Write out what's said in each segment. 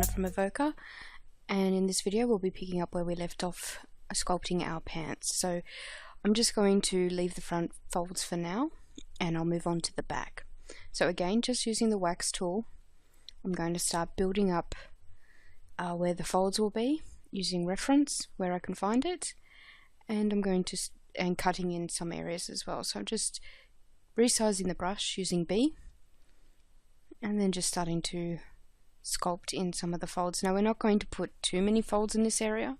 Joanna from Evoker, and in this video we'll be picking up where we left off sculpting our pants. So I'm just going to leave the front folds for now and I'll move on to the back. So again, just using the wax tool, I'm going to start building up where the folds will be using reference where I can find it, and I'm going to cutting in some areas as well. So I'm just resizing the brush using B and then just starting to sculpt in some of the folds. Now we're not going to put too many folds in this area,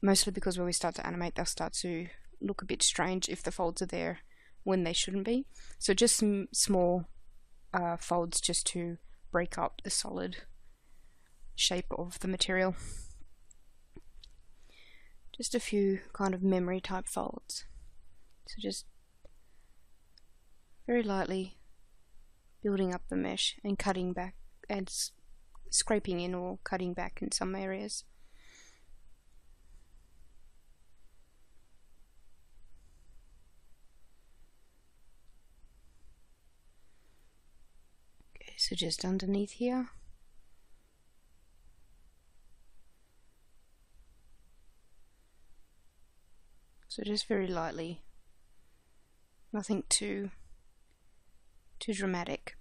mostly because when we start to animate they'll start to look a bit strange if the folds are there when they shouldn't be. So just some small folds just to break up the solid shape of the material. Just a few kind of memory type folds. So just very lightly building up the mesh and cutting back and scraping in or cutting back in some areas. Okay, so just underneath here. So just very lightly, nothing too dramatic.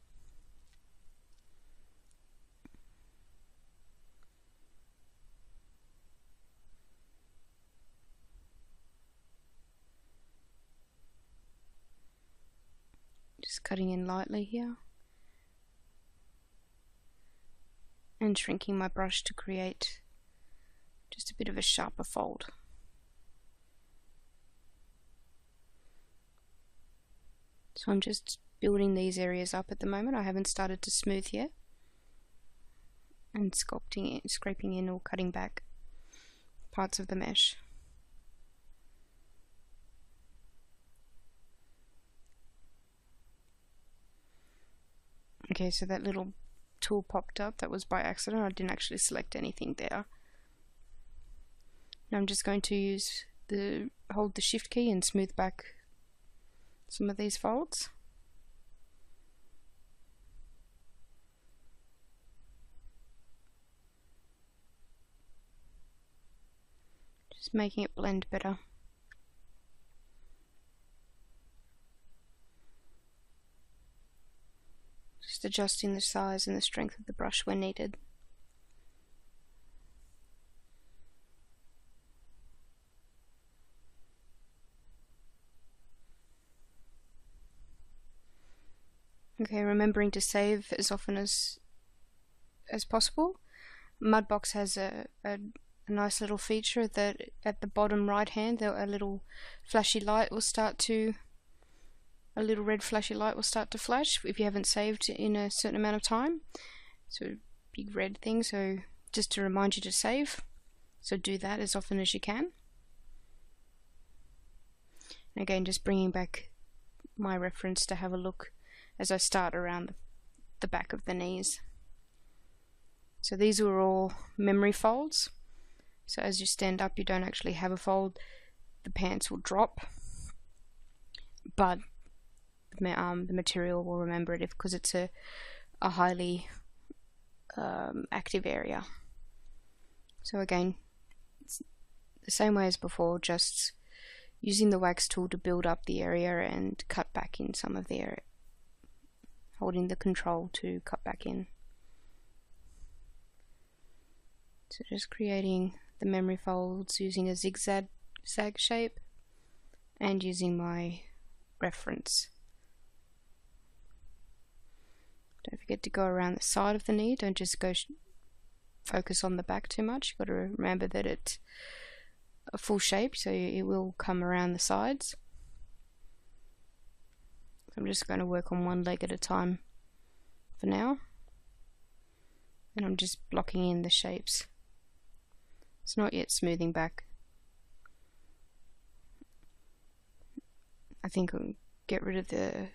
Just cutting in lightly here and shrinking my brush to create just a bit of a sharper fold. So I'm just building these areas up at the moment. I haven't started to smooth yet, and sculpting it, scraping in or cutting back parts of the mesh. Okay, so that little tool popped up. That was by accident. I didn't actually select anything there. Now I'm just going to hold the shift key and smooth back some of these folds. Just making it blend better. Just adjusting the size and the strength of the brush where needed. Okay, remembering to save as often as possible. Mudbox has a nice little feature that at the bottom right hand a little flashy light will start to a little red flashy light will start to flash if you haven't saved in a certain amount of time. So big red thing, so just to remind you to save. So do that as often as you can. And again, just bringing back my reference to have a look as I start around the back of the knees. So these were all memory folds. So as you stand up, you don't actually have a fold. The pants will drop, but the material will remember it because it's a highly active area. So again, it's the same way as before, just using the wax tool to build up the area and cut back in some of the area. Holding the control to cut back in. So just creating the memory folds using a zigzag shape and using my reference. Don't forget to go around the side of the knee, don't just go focus on the back too much. You've got to remember that it's a full shape, so it will come around the sides. I'm just going to work on one leg at a time for now, and I'm just blocking in the shapes. It's not yet smoothing back. I think I'll get rid of the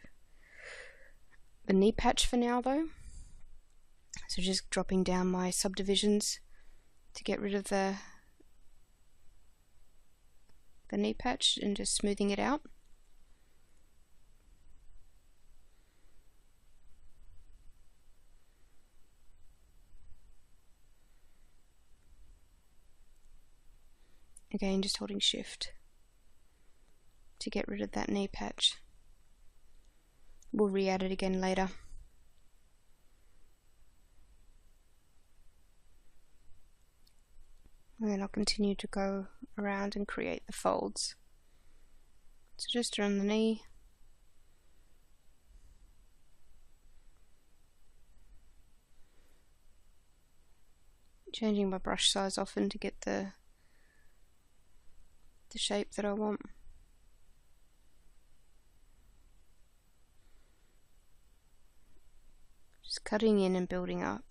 knee patch for now though. So just dropping down my subdivisions to get rid of the knee patch and just smoothing it out. Again, just holding shift to get rid of that knee patch. We'll re-add it again later. And then I'll continue to go around and create the folds. So just around the knee. Changing my brush size often to get the shape that I want. Just cutting in and building up.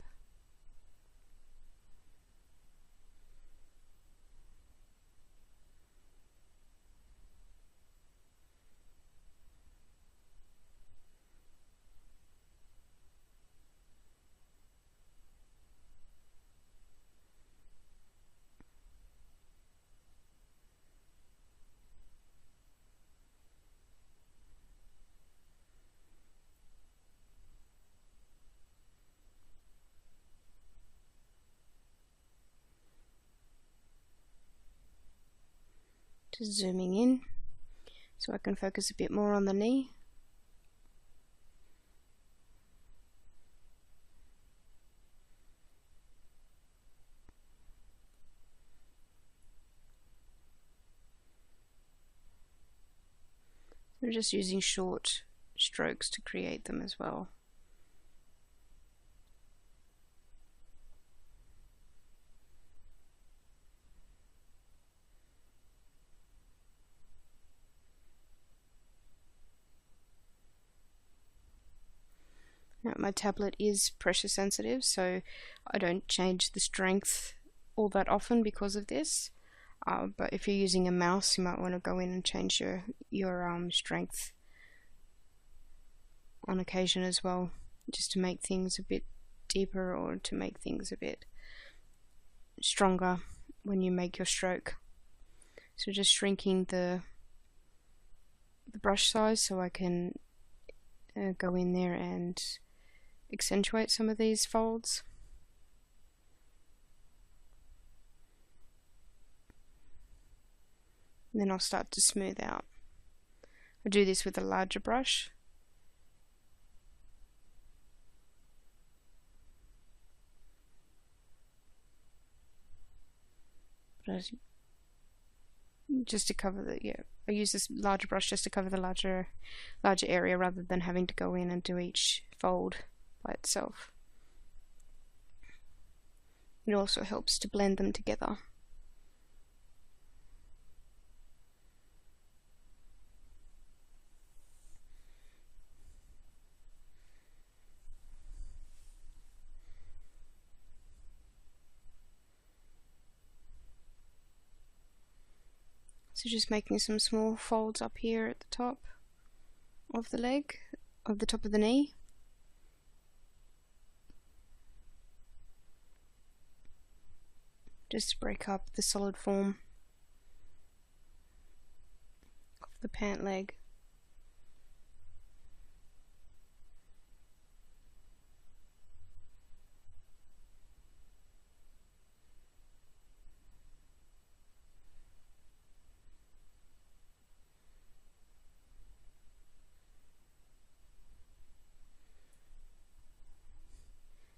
Just zooming in so I can focus a bit more on the knee. We're just using short strokes to create them as well. Now, my tablet is pressure sensitive, so I don't change the strength all that often because of this. But if you're using a mouse, you might want to go in and change your strength on occasion as well, just to make things a bit deeper or to make things a bit stronger when you make your stroke. So just shrinking the brush size so I can go in there and accentuate some of these folds. And then I'll start to smooth out. I do this with a larger brush. But just to cover I use this larger brush just to cover the larger area rather than having to go in and do each fold by itself. It also helps to blend them together. So just making some small folds up here at the top of the leg, of the top of the knee. Just to break up the solid form of the pant leg.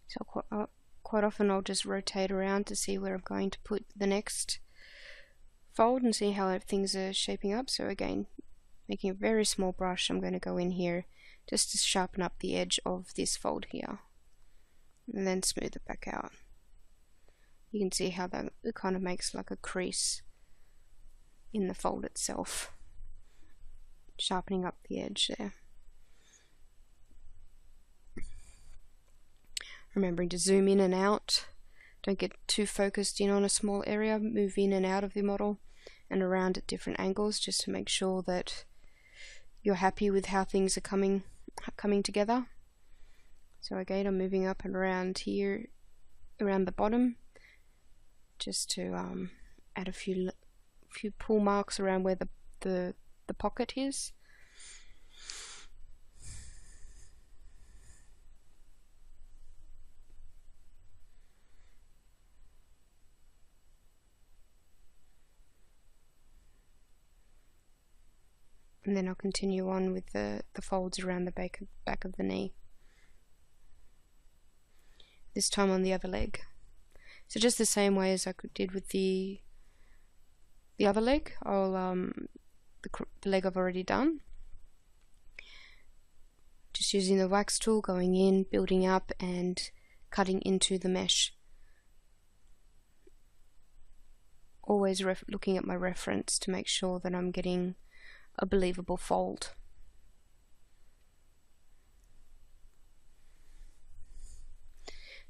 So quite often I'll just rotate around to see where I'm going to put the next fold and see how things are shaping up. So again, making a very small brush, I'm going to go in here just to sharpen up the edge of this fold here and then smooth it back out. You can see how that it kind of makes like a crease in the fold itself, sharpening up the edge there. Remembering to zoom in and out. Don't get too focused in on a small area. Move in and out of the model and around at different angles just to make sure that you're happy with how things are coming together. So again, I'm moving up and around here, around the bottom, just to add a few pull marks around where the pocket is. and then I'll continue on with the folds around the back of the knee. This time on the other leg. So just the same way as I did with the other leg, I'll the leg I've already done. Just using the wax tool, going in, building up, and cutting into the mesh. Always looking at my reference to make sure that I'm getting a believable fold.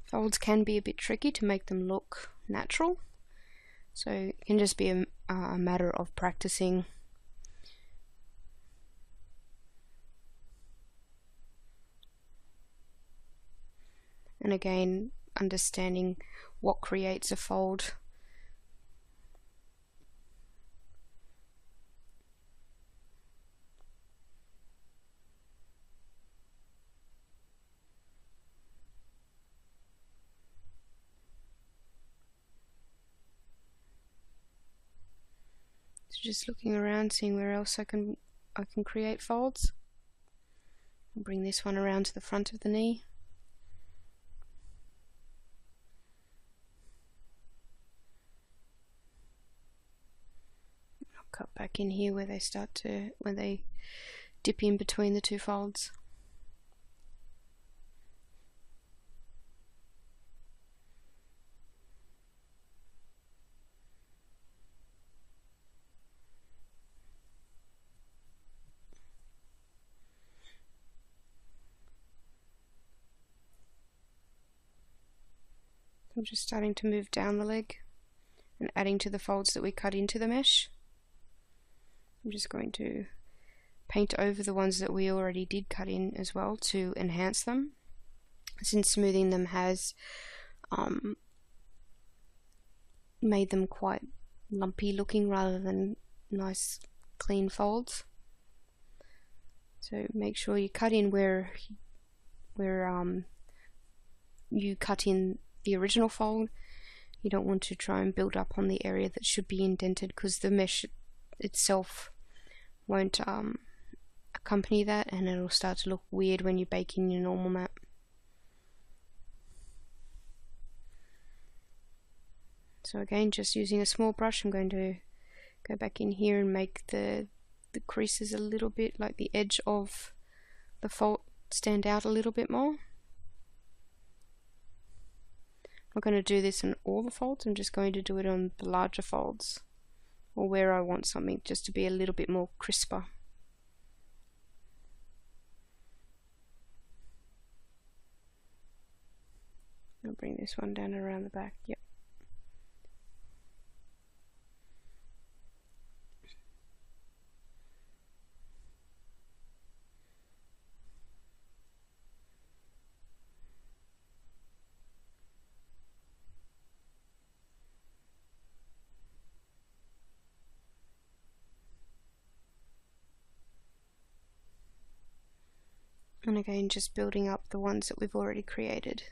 Folds can be a bit tricky to make them look natural, so it can just be a matter of practicing. And again, understanding what creates a fold. Just looking around, seeing where else I can create folds. I'll bring this one around to the front of the knee. I'll cut back in here where they dip in between the two folds. I'm just starting to move down the leg and adding to the folds that we cut into the mesh. I'm just going to paint over the ones that we already did cut in as well to enhance them, since smoothing them has made them quite lumpy looking rather than nice clean folds. So make sure you cut in where you cut in the original fold. You don't want to try and build up on the area that should be indented, because the mesh itself won't accompany that, and it'll start to look weird when you bake in your normal mat. So again, just using a small brush, I'm going to go back in here and make the creases a little bit, like the edge of the fold, stand out a little bit more. I'm going to do this on all the folds. I'm just going to do it on the larger folds, or where I want something just to be a little bit more crisper. I'll bring this one down around the back. Yep. And again, just building up the ones that we've already created.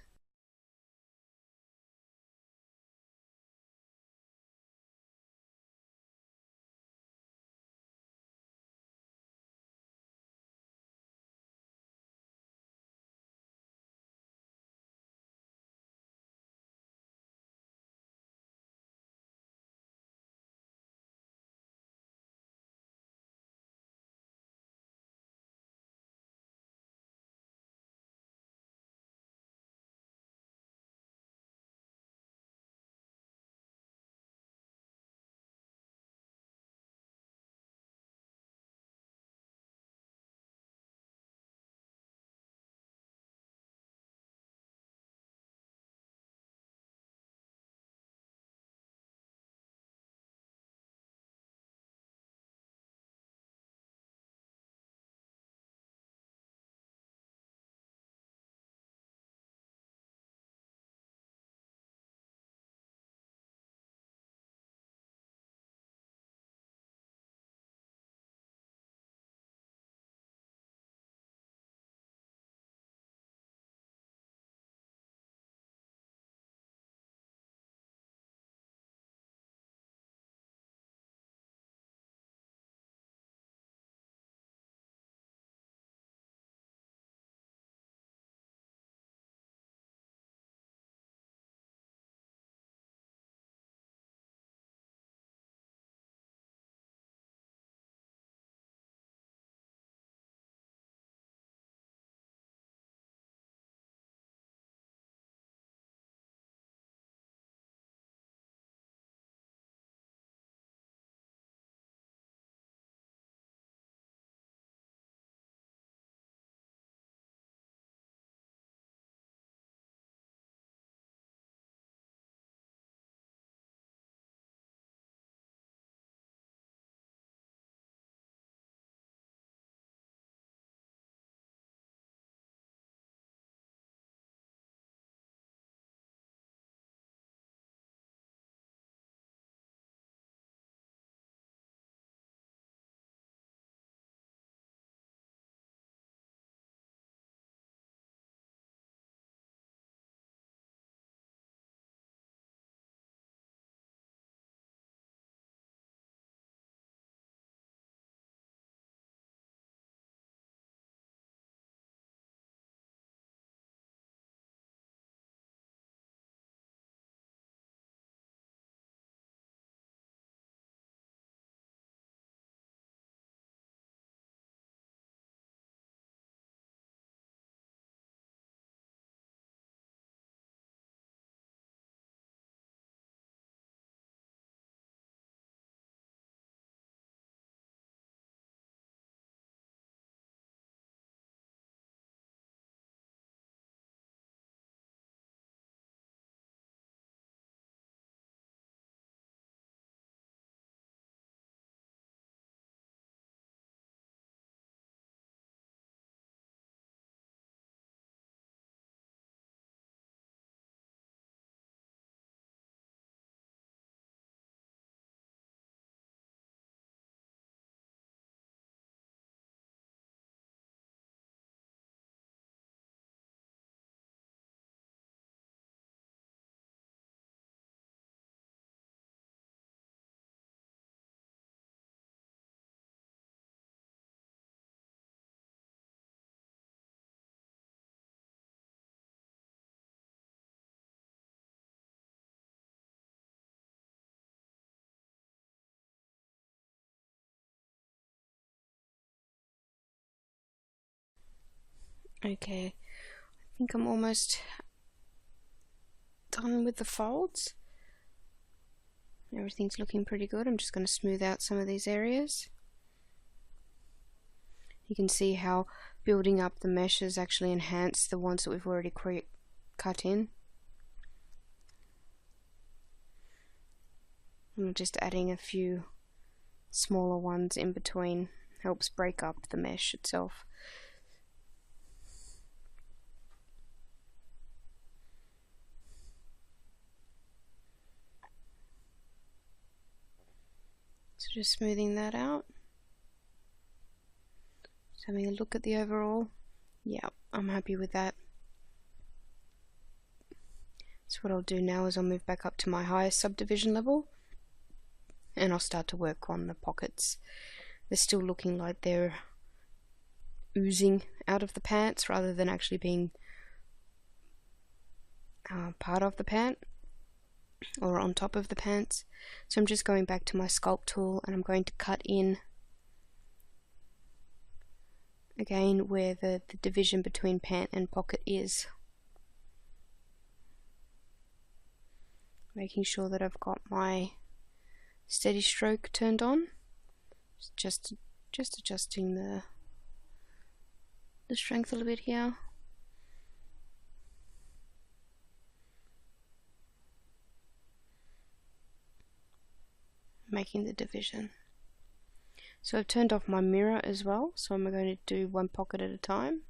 Okay, I think I'm almost done with the folds. Everything's looking pretty good. I'm just going to smooth out some of these areas. You can see how building up the meshes actually enhance the ones that we've already cut in. I'm just adding a few smaller ones in between, helps break up the mesh itself. So just smoothing that out. Just having a look at the overall. Yeah, I'm happy with that. So what I'll do now is I'll move back up to my highest subdivision level and I'll start to work on the pockets. They're still looking like they're oozing out of the pants rather than actually being part of the pant or on top of the pants. So I'm just going back to my sculpt tool and I'm going to cut in again where the division between pant and pocket is, making sure that I've got my steady stroke turned on, just adjusting the strength a little bit here. Making the division. So I've turned off my mirror as well, so I'm going to do one pocket at a time.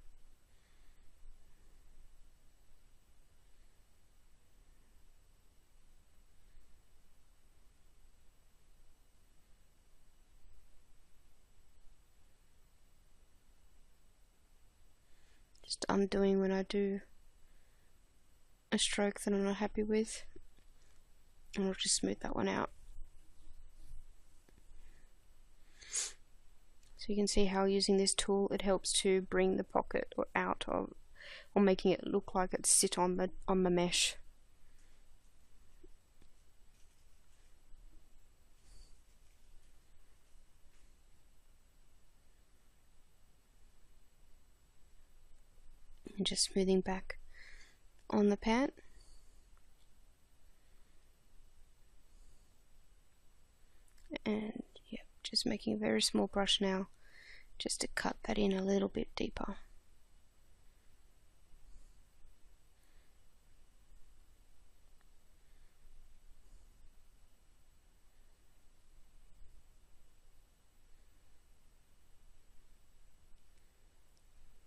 Just undoing when I do a stroke that I'm not happy with, and I'll just smooth that one out. So you can see how using this tool it helps to bring the pocket out of, or making it look like it's sit on the mesh. And just smoothing back on the pant. And yeah, just making a very small brush now just to cut that in a little bit deeper.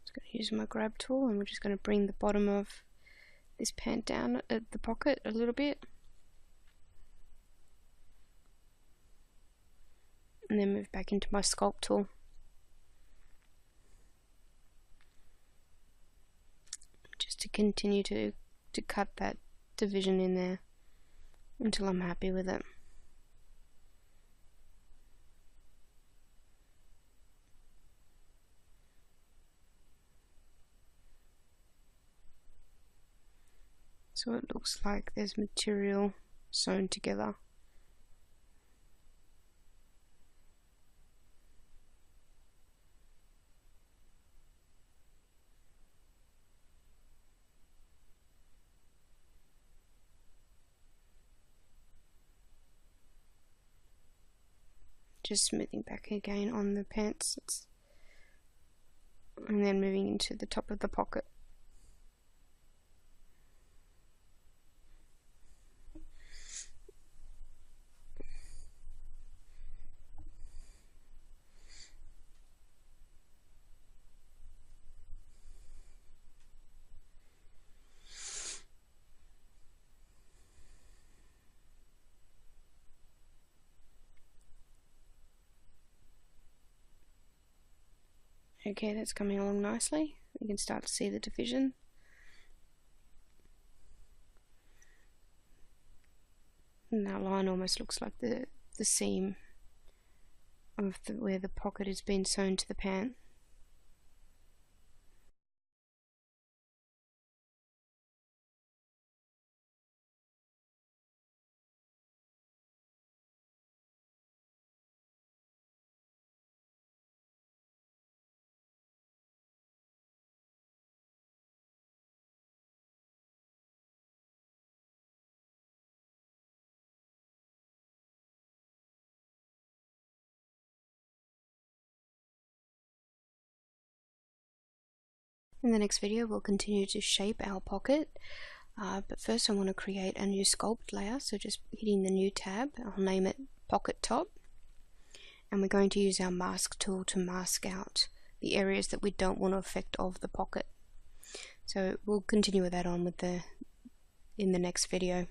Just going to use my grab tool and we're just going to bring the bottom of this pant down at the pocket a little bit. And then move back into my sculpt tool. Just to continue to cut that division in there until I'm happy with it. So it looks like there's material sewn together. Just smoothing back again on the pants and then moving into the top of the pocket. Okay, that's coming along nicely. You can start to see the division. And that line almost looks like the seam of where the pocket has been sewn to the pant. In the next video we'll continue to shape our pocket, but first I want to create a new sculpt layer, so just hitting the new tab, I'll name it Pocket Top, and we're going to use our mask tool to mask out the areas that we don't want to affect of the pocket. So we'll continue with that on in the next video.